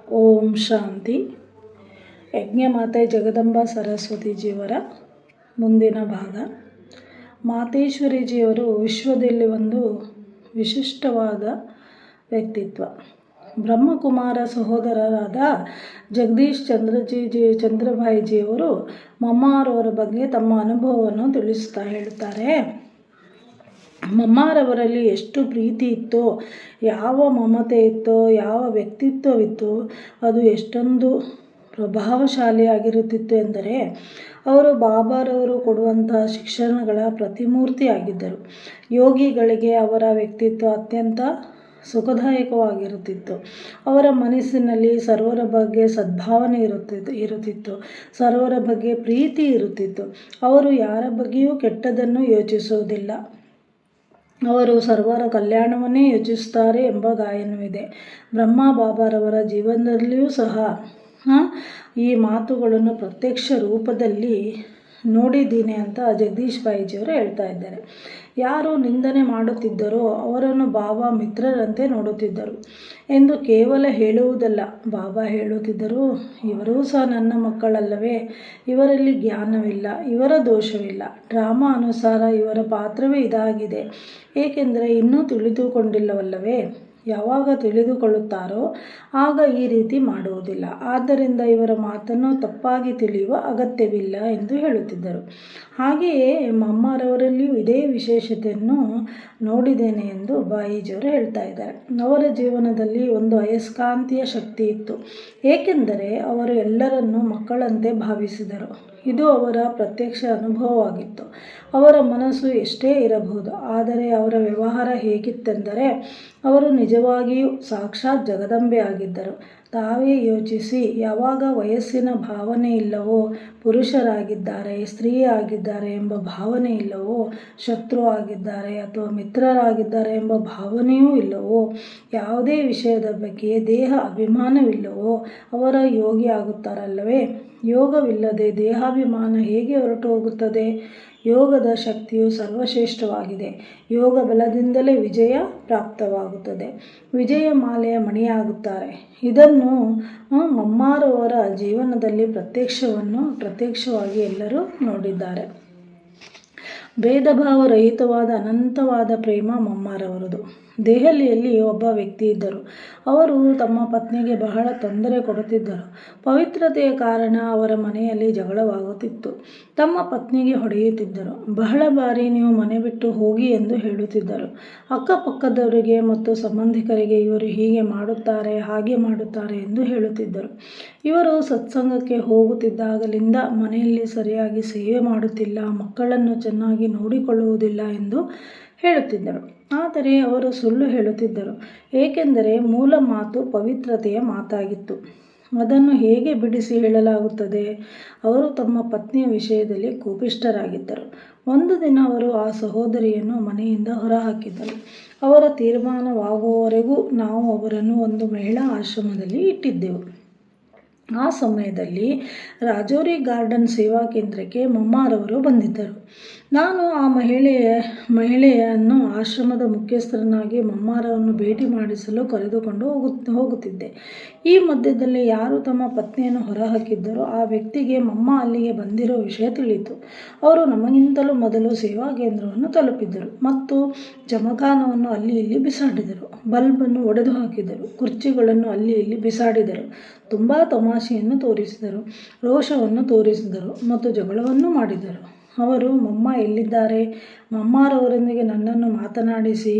ಓಂ ಶಾಂತಿ. ಯಜ್ಞಮಾತೆ ಜಗದಂಬಾ ಸರಸ್ವತಿಜಿಯವರ ಮುಂದಿನ ಭಾಗ. ಮಾತೇಶ್ವರಿಜಿಯವರು ವಿಶ್ವದಲ್ಲಿ ಒಂದು ವಿಶಿಷ್ಟವಾದ ವ್ಯಕ್ತಿತ್ವ. ಬ್ರಹ್ಮಕುಮಾರ ಸಹೋದರರಾದ ಜಗದೀಶ್ ಚಂದ್ರಭಾಯಿಜಿಯವರು ಮಮ್ಮಾರವರ ಬಗ್ಗೆ ತಮ್ಮ ಅನುಭವವನ್ನು ತಿಳಿಸ್ತಾ ಹೇಳ್ತಾರೆ. ಮಮ್ಮಾರವರಲ್ಲಿ ಎಷ್ಟು ಪ್ರೀತಿ ಇತ್ತೋ, ಯಾವ ಮಮತೆ ಇತ್ತೋ, ಯಾವ ವ್ಯಕ್ತಿತ್ವವಿತ್ತೋ, ಅದು ಎಷ್ಟೊಂದು ಪ್ರಭಾವಶಾಲಿಯಾಗಿರುತ್ತಿತ್ತು ಎಂದರೆ ಅವರು ಬಾಬಾರವರು ಕೊಡುವಂತಹ ಶಿಕ್ಷಣಗಳ ಪ್ರತಿಮೂರ್ತಿಯಾಗಿದ್ದರು. ಯೋಗಿಗಳಿಗೆ ಅವರ ವ್ಯಕ್ತಿತ್ವ ಅತ್ಯಂತ ಸುಖದಾಯಕವಾಗಿರುತ್ತಿತ್ತು. ಅವರ ಮನಸ್ಸಿನಲ್ಲಿ ಸರ್ವರ ಬಗ್ಗೆ ಸದ್ಭಾವನೆ ಇರುತ್ತಿತ್ತು. ಸರ್ವರ ಬಗ್ಗೆ ಪ್ರೀತಿ ಇರುತ್ತಿತ್ತು. ಅವರು ಯಾರ ಬಗ್ಗೆಯೂ ಕೆಟ್ಟದನ್ನು ಯೋಚಿಸುವುದಿಲ್ಲ. ಅವರು ಸರ್ವರ ಕಲ್ಯಾಣವನ್ನೇ ಯೋಚಿಸುತ್ತಾರೆ ಎಂಬ ಗಾಯನವಿದೆ. ಬ್ರಹ್ಮ ಬಾಬಾರವರ ಜೀವನದಲ್ಲಿಯೂ ಸಹ ಈ ಮಾತುಗಳನ್ನು ಪ್ರತ್ಯಕ್ಷ ರೂಪದಲ್ಲಿ ನೋಡಿದ್ದೀನಿ ಅಂತ ಜಗದೀಶ್ ಭಾಯಿಜಿಯವರು ಹೇಳ್ತಾ ಇದ್ದಾರೆ. ಯಾರು ನಿಂದನೆ ಮಾಡುತ್ತಿದ್ದರೋ ಅವರನ್ನು ಬಾಬಾ ಮಿತ್ರರಂತೆ ನೋಡುತ್ತಿದ್ದರು ಎಂದು ಕೇವಲ ಹೇಳುವುದಲ್ಲ, ಬಾಬಾ ಹೇಳುತ್ತಿದ್ದರು, ಇವರೂ ಸಹ ನನ್ನ ಮಕ್ಕಳಲ್ಲವೇ, ಇವರಲ್ಲಿ ಜ್ಞಾನವಿಲ್ಲ, ಇವರ ದೋಷವಿಲ್ಲ, ಡ್ರಾಮಾ ಅನುಸಾರ ಇವರ ಪಾತ್ರವೇ ಇದಾಗಿದೆ, ಏಕೆಂದರೆ ಇನ್ನೂ ತಿಳಿದುಕೊಂಡಿಲ್ಲವಲ್ಲವೇ, ಯಾವಾಗ ತಿಳಿದುಕೊಳ್ಳುತ್ತಾರೋ ಆಗ ಈ ರೀತಿ ಮಾಡುವುದಿಲ್ಲ, ಆದ್ದರಿಂದ ಇವರ ಮಾತನ್ನು ತಪ್ಪಾಗಿ ತಿಳಿಯುವ ಅಗತ್ಯವಿಲ್ಲ ಎಂದು ಹೇಳುತ್ತಿದ್ದರು. ಹಾಗೆಯೇ ಮಮ್ಮಾರವರಲ್ಲಿಯೂ ಇದೇ ವಿಶೇಷತೆಯನ್ನು ನೋಡಿದ್ದೇನೆ ಎಂದು ಬಾಯಿಜಿಯವರು ಹೇಳ್ತಾ ಇದ್ದಾರೆ. ಅವರ ಜೀವನದಲ್ಲಿ ಒಂದು ಅಯಸ್ಕಾಂತೀಯ ಶಕ್ತಿ ಇತ್ತು, ಏಕೆಂದರೆ ಅವರು ಎಲ್ಲರನ್ನೂ ಮಕ್ಕಳಂತೆ ಭಾವಿಸಿದರು. ಇದು ಅವರ ಪ್ರತ್ಯಕ್ಷ ಅನುಭವವಾಗಿತ್ತು. ಅವರ ಮನಸ್ಸು ಎಷ್ಟೇ ಇರಬಹುದು, ಆದರೆ ಅವರ ವ್ಯವಹಾರ ಹೇಗಿತ್ತೆಂದರೆ ಅವರು ನಿಜವಾಗಿಯೂ ಸಾಕ್ಷಾತ್ ಜಗದಂಬೆ ಆಗಿದ್ದರು. ತಾವೇ ಯೋಚಿಸಿ, ಯಾವಾಗ ವಯಸ್ಸಿನ ಭಾವನೆ ಇಲ್ಲವೋ, ಪುರುಷರಾಗಿದ್ದಾರೆ, ಸ್ತ್ರೀಯಾಗಿದ್ದಾರೆ ಎಂಬ ಭಾವನೆ ಇಲ್ಲವೋ, ಶತ್ರು ಆಗಿದ್ದಾರೆ ಅಥವಾ ಮಿತ್ರರಾಗಿದ್ದಾರೆ ಎಂಬ ಭಾವನೆಯೂ ಇಲ್ಲವೋ, ಯಾವುದೇ ವಿಷಯದ ಬಗ್ಗೆ ದೇಹ ಅಭಿಮಾನವಿಲ್ಲವೋ ಅವರ ಯೋಗಿ ಆಗುತ್ತಾರಲ್ಲವೇ. ಯೋಗವಿಲ್ಲದೆ ದೇಹಾಭಿಮಾನ ಹೇಗೆ ಹೊರಟು ಹೋಗುತ್ತದೆ? ಯೋಗದ ಶಕ್ತಿಯು ಸರ್ವಶ್ರೇಷ್ಠವಾಗಿದೆ. ಯೋಗ ಬಲದಿಂದಲೇ ವಿಜಯ ಪ್ರಾಪ್ತವಾಗುತ್ತದೆ. ವಿಜಯ ಮಾಲೆಯ ಮಣಿಯಾಗುತ್ತಾರೆ. ಇದನ್ನು ಮಮ್ಮಾರವರ ಜೀವನದಲ್ಲಿ ಪ್ರತ್ಯಕ್ಷವಾಗಿ ಎಲ್ಲರೂ ನೋಡಿದ್ದಾರೆ. ಭೇದಭಾವ ರಹಿತವಾದ ಅನಂತವಾದ ಪ್ರೇಮ ಮಮ್ಮಾರವರದು. ದೆಹಲಿಯಲ್ಲಿ ಒಬ್ಬ ವ್ಯಕ್ತಿ ಇದ್ದರು. ಅವರು ತಮ್ಮ ಪತ್ನಿಗೆ ಬಹಳ ತೊಂದರೆ ಕೊಡುತ್ತಿದ್ದರು. ಪವಿತ್ರತೆಯ ಕಾರಣ ಅವರ ಮನೆಯಲ್ಲಿ ಜಗಳವಾಗುತ್ತಿತ್ತು. ತಮ್ಮ ಪತ್ನಿಗೆ ಹೊಡೆಯುತ್ತಿದ್ದರು. ಬಹಳ ಬಾರಿ ನೀವು ಮನೆ ಬಿಟ್ಟು ಹೋಗಿ ಎಂದು ಹೇಳುತ್ತಿದ್ದರು. ಅಕ್ಕಪಕ್ಕದವರಿಗೆ ಮತ್ತು ಸಂಬಂಧಿಕರಿಗೆ ಇವರು ಹೀಗೆ ಮಾಡುತ್ತಾರೆ, ಹಾಗೆ ಮಾಡುತ್ತಾರೆ ಎಂದು ಹೇಳುತ್ತಿದ್ದರು. ಇವರು ಸತ್ಸಂಗಕ್ಕೆ ಹೋಗುತ್ತಿದ್ದಾಗಲಿಂದ ಮನೆಯಲ್ಲಿ ಸರಿಯಾಗಿ ಸೇವೆ ಮಾಡುತ್ತಿಲ್ಲ, ಮಕ್ಕಳನ್ನು ಚೆನ್ನಾಗಿ ನೋಡಿಕೊಳ್ಳುವುದಿಲ್ಲ ಎಂದು ಹೇಳುತ್ತಿದ್ದರು. ಆದರೆ ಅವರು ಸುಳ್ಳು ಹೇಳುತ್ತಿದ್ದರು, ಏಕೆಂದರೆ ಮೂಲ ಮಾತು ಪವಿತ್ರತೆಯ ಮಾತಾಗಿತ್ತು. ಅದನ್ನು ಹೇಗೆ ಬಿಡಿಸಿ ಹೇಳಲಾಗುತ್ತದೆ? ಅವರು ತಮ್ಮ ಪತ್ನಿಯ ವಿಷಯದಲ್ಲಿ ಕೋಪಿಷ್ಠರಾಗಿದ್ದರು. ಒಂದು ದಿನ ಅವರು ಆ ಸಹೋದರಿಯನ್ನು ಮನೆಯಿಂದ ಹೊರಹಾಕಿದ್ದರು. ಅವರ ತೀರ್ಮಾನವಾಗುವವರೆಗೂ ನಾವು ಅವರನ್ನು ಒಂದು ಮಹಿಳಾ ಆಶ್ರಮದಲ್ಲಿ ಇಟ್ಟಿದ್ದೆವು. ಆ ಸಮಯದಲ್ಲಿ ರಾಜೋರಿ ಗಾರ್ಡನ್ ಸೇವಾ ಕೇಂದ್ರಕ್ಕೆ ಮಮ್ಮಾರವರು ಬಂದಿದ್ದರು. ನಾನು ಆ ಮಹಿಳೆಯನ್ನು ಆಶ್ರಮದ ಮುಖ್ಯಸ್ಥರನ್ನಾಗಿ ಮಮ್ಮಾರವನ್ನು ಭೇಟಿ ಮಾಡಿಸಲು ಕರೆದುಕೊಂಡು ಹೋಗುತ್ತಿದ್ದೆ. ಈ ಮಧ್ಯದಲ್ಲಿ ಯಾರು ತಮ್ಮ ಪತ್ನಿಯನ್ನು ಹೊರಹಾಕಿದ್ದರೋ ಆ ವ್ಯಕ್ತಿಗೆ ಮಮ್ಮ ಅಲ್ಲಿಗೆ ಬಂದಿರೋ ವಿಷಯ ತಿಳಿಯಿತು. ಅವರು ನಮಗಿಂತಲೂ ಮೊದಲು ಸೇವಾ ಕೇಂದ್ರವನ್ನು ತಲುಪಿದ್ದರು ಮತ್ತು ಜಮಖಾನವನ್ನು ಅಲ್ಲಿ ಇಲ್ಲಿ ಬಿಸಾಡಿದರು. ಬಲ್ಬನ್ನು ಒಡೆದು ಹಾಕಿದರು. ಕುರ್ಚಿಗಳನ್ನು ಅಲ್ಲಿ ಇಲ್ಲಿ ಬಿಸಾಡಿದರು. ತುಂಬ ತಮಾಷೆಯನ್ನು ತೋರಿಸಿದರು. ರೋಷವನ್ನು ತೋರಿಸಿದರು ಮತ್ತು ಜಗಳವನ್ನು ಮಾಡಿದರು. ಅವರು ಮಮ್ಮ ಎಲ್ಲಿದ್ದಾರೆ? ಮಮ್ಮಾರವರೊಂದಿಗೆ ನನ್ನನ್ನು ಮಾತನಾಡಿಸಿ,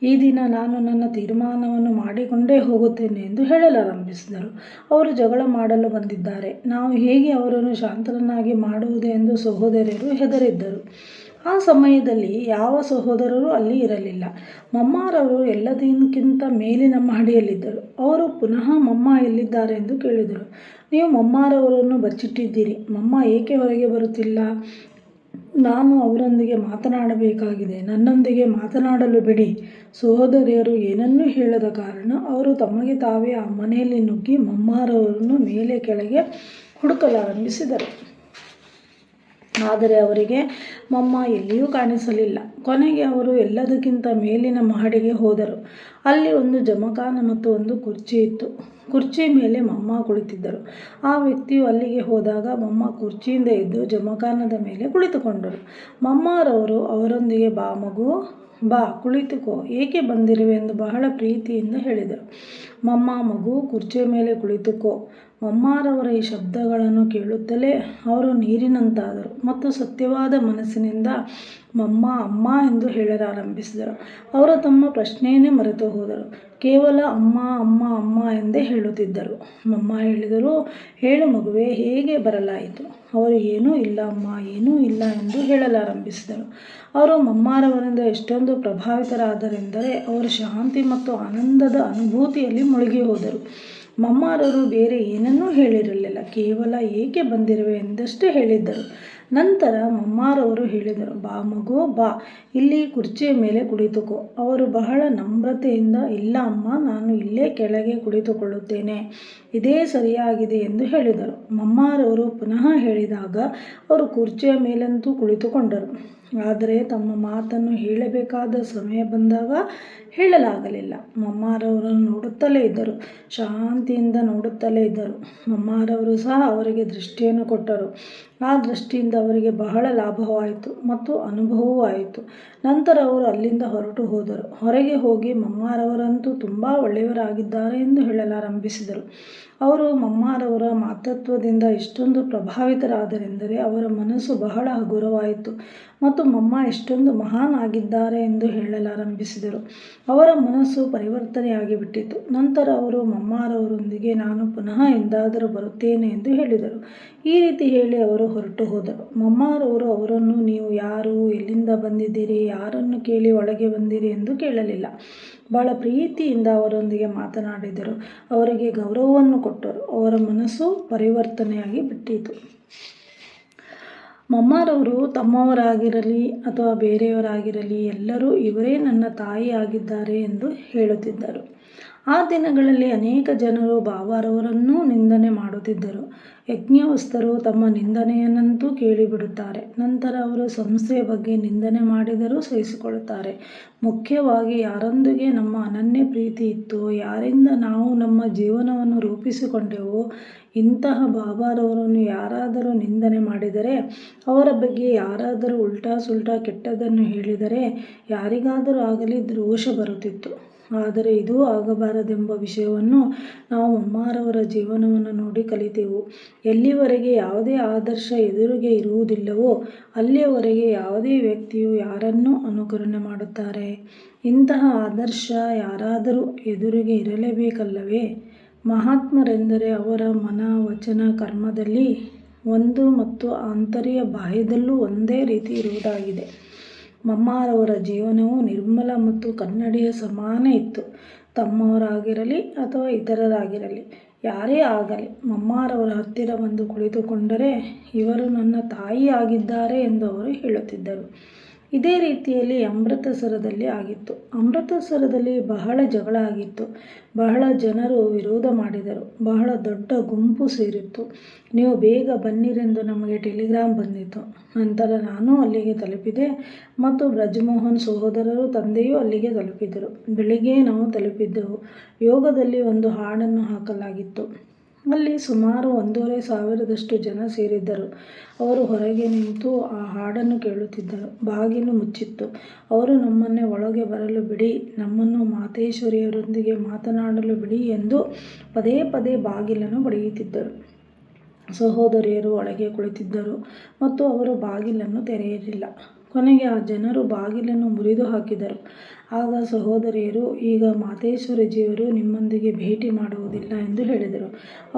ಈ ದಿನ ನಾನು ನನ್ನ ತೀರ್ಮಾನವನ್ನು ಮಾಡಿಕೊಂಡೇ ಹೋಗುತ್ತೇನೆ ಎಂದು ಹೇಳಲಾರಂಭಿಸಿದರು. ಅವರು ಜಗಳ ಮಾಡಲು ಬಂದಿದ್ದಾರೆ. ನಾವು ಹೇಗೆ ಅವರನ್ನು ಶಾಂತರನ್ನಾಗಿ ಮಾಡುವುದು ಎಂದು ಸಹೋದರರು ಹೆದರಿದ್ದರು. ಆ ಸಮಯದಲ್ಲಿ ಯಾವ ಸಹೋದರರೂ ಅಲ್ಲಿ ಇರಲಿಲ್ಲ. ಮಮ್ಮಾರವರು ಎಲ್ಲದಕ್ಕಿಂತ ಮೇಲಿನ ಮಹಡಿಯಲ್ಲಿದ್ದರು. ಅವರು ಪುನಃ ಮಮ್ಮ ಎಲ್ಲಿದ್ದಾರೆ ಎಂದು ಕೇಳಿದರು. ನೀವು ಮಮ್ಮಾರವರನ್ನು ಬಚ್ಚಿಟ್ಟಿದ್ದೀರಿ. ಮಮ್ಮ ಏಕೆ ಹೊರಗೆ ಬರುತ್ತಿಲ್ಲ? ನಾನು ಅವರೊಂದಿಗೆ ಮಾತನಾಡಬೇಕಾಗಿದೆ, ನನ್ನೊಂದಿಗೆ ಮಾತನಾಡಲು ಬಿಡಿ. ಸಹೋದರಿಯರು ಏನನ್ನೂ ಹೇಳದ ಕಾರಣ ಅವರು ತಮಗೆ ತಾವೇ ಆ ಮನೆಯಲ್ಲಿ ನುಗ್ಗಿ ಮಮ್ಮಾರವರನ್ನು ಮೇಲೆ ಕೆಳಗೆ ಹುಡುಕಲಾರಂಭಿಸಿದರು. ಆದರೆ ಅವರಿಗೆ ಮಮ್ಮ ಎಲ್ಲಿಯೂ ಕಾಣಿಸಲಿಲ್ಲ. ಕೊನೆಗೆ ಅವರು ಎಲ್ಲದಕ್ಕಿಂತ ಮೇಲಿನ ಮಹಡಿಗೆ ಹೋದರು. ಅಲ್ಲಿ ಒಂದು ಜಮಖಾನ ಮತ್ತು ಒಂದು ಕುರ್ಚಿ ಇತ್ತು. ಕುರ್ಚಿ ಮೇಲೆ ಮಮ್ಮ ಕುಳಿತಿದ್ದರು. ಆ ವ್ಯಕ್ತಿಯು ಅಲ್ಲಿಗೆ ಹೋದಾಗ ಮಮ್ಮ ಕುರ್ಚಿಯಿಂದ ಎದ್ದು ಜಮಖಾನದ ಮೇಲೆ ಕುಳಿತುಕೊಂಡರು. ಮಮ್ಮರವರು ಅವರೊಂದಿಗೆ, ಬಾ ಮಗು, ಬಾ ಕುಳಿತುಕೋ, ಏಕೆ ಬಂದಿರುವೆ ಎಂದು ಬಹಳ ಪ್ರೀತಿಯಿಂದ ಹೇಳಿದರು. ಮಮ್ಮ, ಮಗು ಕುರ್ಚಿಯ ಮೇಲೆ ಕುಳಿತುಕೋ. ಮಮ್ಮರವರ ಈ ಶಬ್ದಗಳನ್ನು ಕೇಳುತ್ತಲೇ ಅವರು ನೀರಿನಂತಾದರು ಮತ್ತು ಸತ್ಯವಾದ ಮನಸ್ಸಿನಿಂದ ಮಮ್ಮ, ಅಮ್ಮ ಎಂದು ಹೇಳಲಾರಂಭಿಸಿದರು. ಅವರು ತಮ್ಮ ಪ್ರಶ್ನೆಯನ್ನೇ ಮರೆತು ಹೋದರು. ಕೇವಲ ಅಮ್ಮ ಅಮ್ಮ ಅಮ್ಮ ಎಂದೇ ಹೇಳುತ್ತಿದ್ದರು. ಮಮ್ಮ ಹೇಳಿದರು, ಹೇಳು ಮಗುವೆ, ಹೇಗೆ ಬರಲಾಯಿತು? ಅವರು ಏನೂ ಇಲ್ಲ ಅಮ್ಮ, ಏನೂ ಇಲ್ಲ ಎಂದು ಹೇಳಲಾರಂಭಿಸಿದರು. ಅವರು ಮಮ್ಮರವರಿಂದ ಎಷ್ಟೊಂದು ಪ್ರಭಾವಿತರಾದರೆಂದರೆ ಅವರು ಶಾಂತಿ ಮತ್ತು ಆನಂದದ ಅನುಭೂತಿಯಲ್ಲಿ ಮುಳುಗಿ ಹೋದರು. ಮಮ್ಮರವರು ಬೇರೆ ಏನನ್ನೂ ಹೇಳಿರಲಿಲ್ಲ, ಕೇವಲ ಏಕೆ ಬಂದಿರುವೆ ಎಂದಷ್ಟೇ ಹೇಳಿದ್ದರು. ನಂತರ ಮಮ್ಮರವರು ಹೇಳಿದರು, ಬಾ ಮಗು, ಬಾ, ಇಲ್ಲಿ ಕುರ್ಚಿಯ ಮೇಲೆ ಕುಳಿತುಕೋ. ಅವರು ಬಹಳ ನಮ್ರತೆಯಿಂದ, ಇಲ್ಲ ಅಮ್ಮ, ನಾನು ಇಲ್ಲೇ ಕೆಳಗೆ ಕುಳಿತುಕೊಳ್ಳುತ್ತೇನೆ, ಇದೇ ಸರಿಯಾಗಿದೆ ಎಂದು ಹೇಳಿದರು. ಮಮ್ಮರವರು ಪುನಃ ಹೇಳಿದಾಗ ಅವರು ಕುರ್ಚಿಯ ಮೇಲಂತೂ ಕುಳಿತುಕೊಂಡರು. ಆದರೆ ತಮ್ಮ ಮಾತನ್ನು ಹೇಳಬೇಕಾದ ಸಮಯ ಬಂದಾಗ ಹೇಳಲಾಗಲಿಲ್ಲ. ಮಮ್ಮರವರನ್ನು ನೋಡುತ್ತಲೇ ಇದ್ದರು, ಶಾಂತಿಯಿಂದ ನೋಡುತ್ತಲೇ ಇದ್ದರು. ಮಮ್ಮರವರು ಸಹ ಅವರಿಗೆ ದೃಷ್ಟಿಯನ್ನು ಕೊಟ್ಟರು. ಆ ದೃಷ್ಟಿಯಿಂದ ಅವರಿಗೆ ಬಹಳ ಲಾಭವಾಯಿತು ಮತ್ತು ಅನುಭವವೂ ಆಯಿತು. ನಂತರ ಅವರು ಅಲ್ಲಿಂದ ಹೊರಟು ಹೋದರು. ಹೊರಗೆ ಹೋಗಿ ಮಮ್ಮರವರಂತೂ ತುಂಬ ಒಳ್ಳೆಯವರಾಗಿದ್ದಾರೆ ಎಂದು ಹೇಳಲಾರಂಭಿಸಿದರು. ಅವರು ಮಮ್ಮರವರ ಮಾತೃತ್ವದಿಂದ ಎಷ್ಟೊಂದು ಪ್ರಭಾವಿತರಾದರೆಂದರೆ ಅವರ ಮನಸ್ಸು ಬಹಳ ಹಗುರವಾಯಿತು ಮತ್ತು ಮಮ್ಮ ಎಷ್ಟೊಂದು ಮಹಾನ್ ಆಗಿದ್ದಾರೆ ಎಂದು ಹೇಳಲಾರಂಭಿಸಿದರು. ಅವರ ಮನಸ್ಸು ಪರಿವರ್ತನೆಯಾಗಿಬಿಟ್ಟಿತು. ನಂತರ ಅವರು ಮಮ್ಮರವರೊಂದಿಗೆ, ನಾನು ಪುನಃ ಎಂದಾದರೂ ಬರುತ್ತೇನೆ ಎಂದು ಹೇಳಿದರು. ಈ ರೀತಿ ಹೇಳಿ ಅವರು ಹೊರಟು ಹೋದರು. ಮಮ್ಮರವರು ಅವರನ್ನು, ನೀವು ಯಾರು, ಎಲ್ಲಿಂದ ಬಂದಿದ್ದೀರಿ, ಯಾರನ್ನು ಕೇಳಿ ಒಳಗೆ ಬಂದಿರಿ ಎಂದು ಕೇಳಲಿಲ್ಲ. ಬಹಳ ಪ್ರೀತಿಯಿಂದ ಅವರೊಂದಿಗೆ ಮಾತನಾಡಿದರು, ಅವರಿಗೆ ಗೌರವವನ್ನು ಕೊಟ್ಟರು. ಅವರ ಮನಸ್ಸು ಪರಿವರ್ತನೆಯಾಗಿ ಬಿಟ್ಟಿತು. ಮಮ್ಮರವರು ತಮ್ಮವರಾಗಿರಲಿ ಅಥವಾ ಬೇರೆಯವರಾಗಿರಲಿ ಎಲ್ಲರೂ ಇವರೇ ನನ್ನ ತಾಯಿ ಆಗಿದ್ದಾರೆ ಎಂದು ಹೇಳುತ್ತಿದ್ದರು. ಆ ದಿನಗಳಲ್ಲಿ ಅನೇಕ ಜನರು ಬಾಬಾರವರನ್ನೂ ನಿಂದನೆ ಮಾಡುತ್ತಿದ್ದರು. ಯಜ್ಞವಸ್ತರು ತಮ್ಮ ನಿಂದನೆಯನ್ನಂತೂ ಕೇಳಿಬಿಡುತ್ತಾರೆ. ನಂತರ ಅವರು ಸಂಸ್ಥೆಯ ಬಗ್ಗೆ ನಿಂದನೆ ಮಾಡಿದರೂ ಸಹಿಸಿಕೊಳ್ಳುತ್ತಾರೆ. ಮುಖ್ಯವಾಗಿ ಯಾರೊಂದಿಗೆ ನಮ್ಮ ಅನನ್ಯ ಪ್ರೀತಿ ಇತ್ತೋ, ಯಾರಿಂದ ನಾವು ನಮ್ಮ ಜೀವನವನ್ನು ರೂಪಿಸಿಕೊಂಡೆವೋ, ಇಂತಹ ಬಾಬಾರವರನ್ನು ಯಾರಾದರೂ ನಿಂದನೆ ಮಾಡಿದರೆ, ಅವರ ಬಗ್ಗೆ ಯಾರಾದರೂ ಉಲ್ಟಾ ಸುಲ್ಟಾ ಕೆಟ್ಟದ್ದನ್ನು ಹೇಳಿದರೆ ಯಾರಿಗಾದರೂ ಆಗಲಿ ರೋಷ ಬರುತ್ತಿತ್ತು. ಆದರೆ ಇದೂ ಆಗಬಾರದೆಂಬ ವಿಷಯವನ್ನು ನಾವು ಮಮ್ಮರವರ ಜೀವನವನ್ನು ನೋಡಿ ಕಲಿತೆವು. ಎಲ್ಲಿವರೆಗೆ ಯಾವುದೇ ಆದರ್ಶ ಎದುರಿಗೆ ಇರುವುದಿಲ್ಲವೋ ಅಲ್ಲಿಯವರೆಗೆ ಯಾವುದೇ ವ್ಯಕ್ತಿಯು ಯಾರನ್ನೂ ಅನುಕರಣೆ ಮಾಡುತ್ತಾರೆ. ಇಂತಹ ಆದರ್ಶ ಯಾರಾದರೂ ಎದುರಿಗೆ ಇರಲೇಬೇಕಲ್ಲವೇ? ಮಹಾತ್ಮರೆಂದರೆ ಅವರ ಮನ, ವಚನ, ಕರ್ಮದಲ್ಲಿ ಒಂದು ಮತ್ತು ಆಂತರ್ಯ ಬಾಹ್ಯದಲ್ಲೂ ಒಂದೇ ರೀತಿ ಇರುವುದಾಗಿದೆ. ಮಮ್ಮರವರ ಜೀವನವು ನಿರ್ಮಲ ಮತ್ತು ಕನ್ನಡಿಯ ಸಮಾನ ಇತ್ತು. ತಮ್ಮವರಾಗಿರಲಿ ಅಥವಾ ಇತರರಾಗಿರಲಿ, ಯಾರೇ ಆಗಲಿ, ಮಮ್ಮರವರ ಹತ್ತಿರ ಬಂದು ಕುಳಿತುಕೊಂಡರೆ ಇವರು ನನ್ನ ತಾಯಿ ಆಗಿದ್ದಾರೆ ಎಂದು ಅವರು ಹೇಳುತ್ತಿದ್ದರು. ಇದೇ ರೀತಿಯಲ್ಲಿ ಅಮೃತಸರದಲ್ಲಿ ಆಗಿತ್ತು. ಅಮೃತಸರದಲ್ಲಿ ಬಹಳ ಜಗಳ ಆಗಿತ್ತು. ಬಹಳ ಜನರು ವಿರೋಧ ಮಾಡಿದರು. ಬಹಳ ದೊಡ್ಡ ಗುಂಪು ಸೇರಿತ್ತು. ನೀವು ಬೇಗ ಬನ್ನಿರೆಂದು ನಮಗೆ ಟೆಲಿಗ್ರಾಮ್ ಬಂದಿತು. ನಂತರ ನಾನು ಅಲ್ಲಿಗೆ ತಲುಪಿದೆ ಮತ್ತು ಬ್ರಜಮೋಹನ್ ಸಹೋದರರು ತಂದೆಯೂ ಅಲ್ಲಿಗೆ ತಲುಪಿದರು. ಬೆಳಿಗ್ಗೆ ನಾವು ತಲುಪಿದ್ದೆವು. ಯೋಗದಲ್ಲಿ ಒಂದು ಹಾಡನ್ನು ಹಾಕಲಾಗಿತ್ತು. ಅಲ್ಲಿ ಸುಮಾರು 1500 ಜನ ಸೇರಿದ್ದರು. ಅವರು ಹೊರಗೆ ನಿಂತು ಆ ಹಾಡನ್ನು ಕೇಳುತ್ತಿದ್ದರು. ಬಾಗಿಲು ಮುಚ್ಚಿತ್ತು. ಅವರು ನಮ್ಮನ್ನೇ ಒಳಗೆ ಬರಲು ಬಿಡಿ, ನಮ್ಮನ್ನು ಮಾತೇಶ್ವರಿಯರೊಂದಿಗೆ ಮಾತನಾಡಲು ಬಿಡಿ ಎಂದು ಪದೇ ಪದೇ ಬಾಗಿಲನ್ನು ಬಡಿಯುತ್ತಿದ್ದರು. ಸಹೋದರಿಯರು ಒಳಗೆ ಕುಳಿತಿದ್ದರು ಮತ್ತು ಅವರು ಬಾಗಿಲನ್ನು ತೆರೆಯಲಿಲ್ಲ. ಕೊನೆಗೆ ಆ ಜನರು ಬಾಗಿಲನ್ನು ಮುರಿದು ಹಾಕಿದರು. ಆಗ ಸಹೋದರಿಯರು, ಈಗ ಮಾತೇಶ್ವರಿಜಿಯವರು ನಿಮ್ಮೊಂದಿಗೆ ಭೇಟಿ ಮಾಡುವುದಿಲ್ಲ ಎಂದು ಹೇಳಿದರು.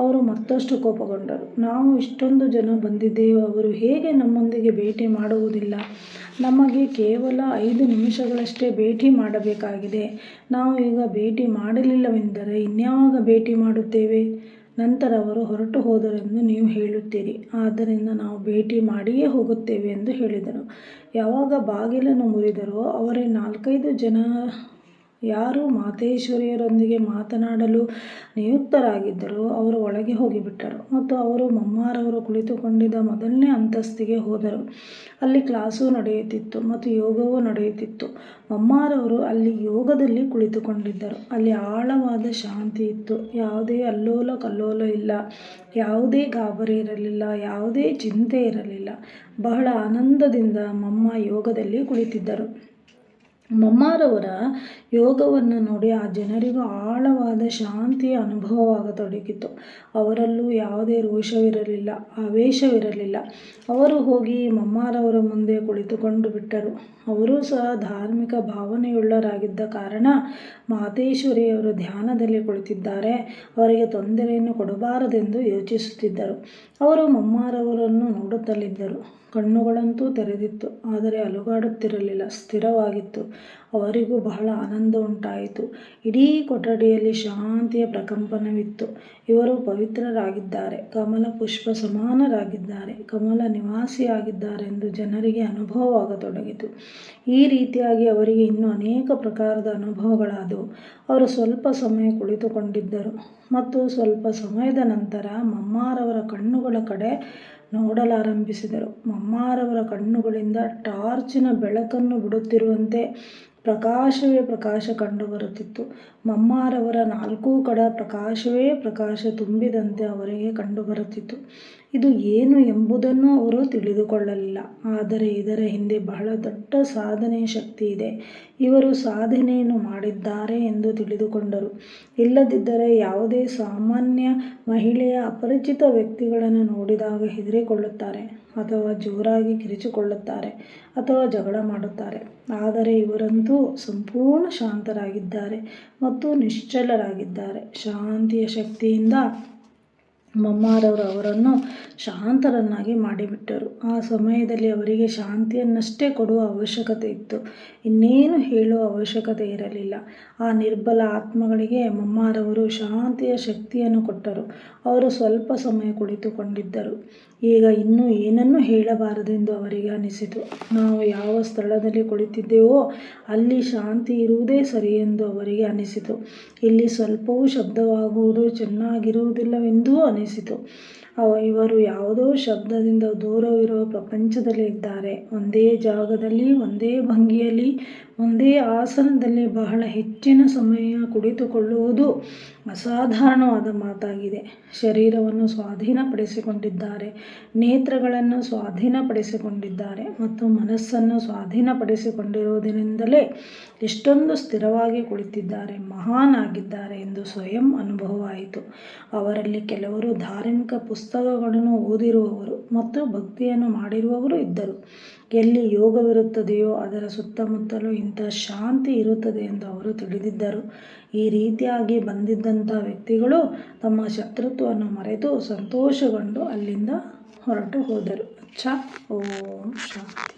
ಅವರು ಮತ್ತಷ್ಟು ಕೋಪಗೊಂಡರು. ನಾವು ಇಷ್ಟೊಂದು ಜನ ಬಂದಿದ್ದೇವೆ, ಅವರು ಹೇಗೆ ನಮ್ಮೊಂದಿಗೆ ಭೇಟಿ ಮಾಡುವುದಿಲ್ಲ? ನಮಗೆ ಕೇವಲ 5 ನಿಮಿಷಗಳಷ್ಟೇ ಭೇಟಿ ಮಾಡಬೇಕಾಗಿದೆ. ನಾವು ಈಗ ಭೇಟಿ ಮಾಡಲಿಲ್ಲವೆಂದರೆ ಇನ್ಯಾವಾಗ ಭೇಟಿ ಮಾಡುತ್ತೇವೆ? ನಂತರ ಅವರು ಹೊರಟು ಹೋದರೆಂದು ನೀವು ಹೇಳುತ್ತೀರಿ, ಆದ್ದರಿಂದ ನಾವು ಭೇಟಿ ಮಾಡಿಯೇ ಹೋಗುತ್ತೇವೆ ಎಂದು ಹೇಳಿದರು. ಯಾವಾಗ ಬಾಗಿಲನ್ನು ಮುರಿದರೋ ಅವರೇ 4-5 ಜನ ಯಾರು ಮಾತೇಶ್ವರಿಯರೊಂದಿಗೆ ಮಾತನಾಡಲು ನಿಯುಕ್ತರಾಗಿದ್ದರು ಅವರು ಒಳಗೆ ಹೋಗಿಬಿಟ್ಟರು ಮತ್ತು ಅವರು ಮಮ್ಮಾರವರು ಕುಳಿತುಕೊಂಡಿದ್ದ ಮೊದಲನೇ ಅಂತಸ್ತಿಗೆ ಹೋದರು. ಅಲ್ಲಿ ಕ್ಲಾಸು ನಡೆಯುತ್ತಿತ್ತು ಮತ್ತು ಯೋಗವೂ ನಡೆಯುತ್ತಿತ್ತು. ಮಮ್ಮಾರವರು ಅಲ್ಲಿ ಯೋಗದಲ್ಲಿ ಕುಳಿತುಕೊಂಡಿದ್ದರು. ಅಲ್ಲಿ ಆಳವಾದ ಶಾಂತಿ ಇತ್ತು. ಯಾವುದೇ ಅಲ್ಲೋಲ ಕಲ್ಲೋಲ ಇಲ್ಲ, ಯಾವುದೇ ಗಾಬರಿ ಇರಲಿಲ್ಲ, ಯಾವುದೇ ಚಿಂತೆ ಇರಲಿಲ್ಲ. ಬಹಳ ಆನಂದದಿಂದ ಮಮ್ಮ ಯೋಗದಲ್ಲಿ ಕುಳಿತಿದ್ದರು. ಮಮ್ಮಾರವರ ಯೋಗವನ್ನು ನೋಡಿ ಆ ಜನರಿಗೂ ಆಳವಾದ ಶಾಂತಿಯ ಅನುಭವವಾಗತೊಡಗಿತು. ಅವರಲ್ಲೂ ಯಾವುದೇ ರೋಷವಿರಲಿಲ್ಲ, ಆವೇಶವಿರಲಿಲ್ಲ. ಅವರು ಹೋಗಿ ಮಮ್ಮಾರವರ ಮುಂದೆ ಕುಳಿತುಕೊಂಡು ಬಿಟ್ಟರು. ಅವರೂ ಸಹ ಧಾರ್ಮಿಕ ಭಾವನೆಯುಳ್ಳವರಾಗಿದ್ದ ಕಾರಣ ಮಾತೇಶ್ವರಿಯವರು ಧ್ಯಾನದಲ್ಲಿ ಕುಳಿತಿದ್ದಾರೆ, ಅವರಿಗೆ ತೊಂದರೆಯನ್ನು ಕೊಡಬಾರದೆಂದು ಯೋಚಿಸುತ್ತಿದ್ದರು. ಅವರು ಮಮ್ಮಾರವರನ್ನು ನೋಡುತ್ತಲಿದ್ದರು. ಕಣ್ಣುಗಳಂತೂ ತೆರೆದಿತ್ತು, ಆದರೆ ಅಲುಗಾಡುತ್ತಿರಲಿಲ್ಲ, ಸ್ಥಿರವಾಗಿತ್ತು. ಅವರಿಗೂ ಬಹಳ ಆನಂದ ಉಂಟಾಯಿತು. ಇಡೀ ಕೊಠಡಿಯಲ್ಲಿ ಶಾಂತಿಯ ಪ್ರಕಂಪನವಿತ್ತು. ಇವರು ಪವಿತ್ರರಾಗಿದ್ದಾರೆ, ಕಮಲ ಪುಷ್ಪ ಸಮಾನರಾಗಿದ್ದಾರೆ, ಕಮಲ ನಿವಾಸಿಯಾಗಿದ್ದಾರೆಂದು ಜನರಿಗೆ ಅನುಭವವಾಗತೊಡಗಿತು. ಈ ರೀತಿಯಾಗಿ ಅವರಿಗೆ ಇನ್ನೂ ಅನೇಕ ಪ್ರಕಾರದ ಅನುಭವಗಳಾದವು. ಅವರು ಸ್ವಲ್ಪ ಸಮಯ ಕುಳಿತುಕೊಂಡಿದ್ದರು ಮತ್ತು ಸ್ವಲ್ಪ ಸಮಯದ ನಂತರ ಮಮ್ಮಾರವರ ಕಣ್ಣುಗಳ ಕಡೆ ನೋಡಲಾರಂಭಿಸಿದರು. ಮಮ್ಮಾರವರ ಕಣ್ಣುಗಳಿಂದ ಟಾರ್ಚಿನ ಬೆಳಕನ್ನು ಬಿಡುತ್ತಿರುವಂತೆ ಪ್ರಕಾಶವೇ ಪ್ರಕಾಶ ಕಂಡುಬರುತ್ತಿತ್ತು. ಮಮ್ಮಾರವರ ನಾಲ್ಕೂ ಕಡೆ ಪ್ರಕಾಶವೇ ಪ್ರಕಾಶ ತುಂಬಿದಂತೆ ಅವರಿಗೆ ಕಂಡುಬರುತ್ತಿತ್ತು. ಇದು ಏನು ಎಂಬುದನ್ನು ಅವರು ತಿಳಿದುಕೊಳ್ಳಲಿಲ್ಲ, ಆದರೆ ಇದರ ಹಿಂದೆ ಬಹಳ ದೊಡ್ಡ ಸಾಧನೆಯ ಶಕ್ತಿ ಇದೆ. ಇವರು ಸಾಧನೆಯನ್ನು ಮಾಡಿದ್ದಾರೆ ಎಂದು ತಿಳಿದುಕೊಂಡರು. ಇಲ್ಲದಿದ್ದರೆ ಯಾವುದೇ ಸಾಮಾನ್ಯ ಮಹಿಳೆಯ ಅಪರಿಚಿತ ವ್ಯಕ್ತಿಗಳನ್ನು ನೋಡಿದಾಗ ಹೆದರಿಕೊಳ್ಳುತ್ತಾರೆ ಅಥವಾ ಜೋರಾಗಿ ಕಿರಿಚಿಕೊಳ್ಳುತ್ತಾರೆ ಅಥವಾ ಜಗಳ ಮಾಡುತ್ತಾರೆ. ಆದರೆ ಇವರಂತೂ ಸಂಪೂರ್ಣ ಶಾಂತರಾಗಿದ್ದಾರೆ ಮತ್ತು ನಿಶ್ಚಲರಾಗಿದ್ದಾರೆ. ಶಾಂತಿಯ ಶಕ್ತಿಯಿಂದ ಮಮ್ಮಾರವರು ಅವರನ್ನು ಶಾಂತರನ್ನಾಗಿ ಮಾಡಿಬಿಟ್ಟರು. ಆ ಸಮಯದಲ್ಲಿ ಅವರಿಗೆ ಶಾಂತಿಯನ್ನಷ್ಟೇ ಕೊಡುವ ಅವಶ್ಯಕತೆ ಇತ್ತು, ಇನ್ನೇನು ಹೇಳುವ ಅವಶ್ಯಕತೆ ಇರಲಿಲ್ಲ. ಆ ನಿರ್ಬಲ ಆತ್ಮಗಳಿಗೆ ಮಮ್ಮಾರವರು ಶಾಂತಿಯ ಶಕ್ತಿಯನ್ನು ಕೊಟ್ಟರು. ಅವರು ಸ್ವಲ್ಪ ಸಮಯ ಕುಳಿತುಕೊಂಡಿದ್ದರು. ಈಗ ಇನ್ನೂ ಏನನ್ನೂ ಹೇಳಬಾರದೆಂದು ಅವರಿಗೆ ಅನಿಸಿತು. ನಾವು ಯಾವ ಸ್ಥಳದಲ್ಲಿ ಕುಳಿತಿದ್ದೇವೋ ಅಲ್ಲಿ ಶಾಂತಿ ಇರುವುದೇ ಸರಿಯೆಂದು ಅವರಿಗೆ ಅನಿಸಿತು. ಇಲ್ಲಿ ಸ್ವಲ್ಪವೂ ಶಬ್ದವಾಗುವುದು ಚೆನ್ನಾಗಿರುವುದಿಲ್ಲವೆಂದೂ ಅನಿಸಿತು. ಇವರು ಯಾವುದೋ ಶಬ್ದದಿಂದ ದೂರವಿರುವ ಪ್ರಪಂಚದಲ್ಲಿ ಇದ್ದಾರೆ. ಒಂದೇ ಜಾಗದಲ್ಲಿ, ಒಂದೇ ಭಂಗಿಯಲ್ಲಿ, ಒಂದೇ ಆಸನದಲ್ಲಿ ಬಹಳ ಹೆಚ್ಚಿನ ಸಮಯ ಕುಳಿತುಕೊಳ್ಳುವುದು ಅಸಾಧಾರಣವಾದ ಮಾತಾಗಿದೆ. ಶರೀರವನ್ನು ಸ್ವಾಧೀನಪಡಿಸಿಕೊಂಡಿದ್ದಾರೆ, ನೇತ್ರಗಳನ್ನು ಸ್ವಾಧೀನಪಡಿಸಿಕೊಂಡಿದ್ದಾರೆ ಮತ್ತು ಮನಸ್ಸನ್ನು ಸ್ವಾಧೀನಪಡಿಸಿಕೊಂಡಿರುವುದರಿಂದಲೇ ಎಷ್ಟೊಂದು ಸ್ಥಿರವಾಗಿ ಕುಳಿತಿದ್ದಾರೆ, ಮಹಾನ್ ಆಗಿದ್ದಾರೆ ಎಂದು ಸ್ವಯಂ ಅನುಭವವಾಯಿತು. ಅವರಲ್ಲಿ ಕೆಲವರು ಧಾರ್ಮಿಕ ಪುಸ್ತಕಗಳನ್ನು ಓದಿರುವವರು ಮತ್ತು ಭಕ್ತಿಯನ್ನು ಮಾಡಿರುವವರು ಇದ್ದರು. ಎಲ್ಲಿ ಯೋಗವಿರುತ್ತದೆಯೋ ಅದರ ಸುತ್ತಮುತ್ತಲೂ ಇಂಥ ಶಾಂತಿ ಇರುತ್ತದೆ ಎಂದು ಅವರು ತಿಳಿದಿದ್ದರು. ಈ ರೀತಿಯಾಗಿ ಬಂದಿದ್ದಂಥ ವ್ಯಕ್ತಿಗಳು ತಮ್ಮ ಶತ್ರುತ್ವವನ್ನು ಮರೆತು ಸಂತೋಷಗೊಂಡು ಅಲ್ಲಿಂದ ಹೊರಟು ಹೋದರು. ಓಂ ಶಾಂತಿ.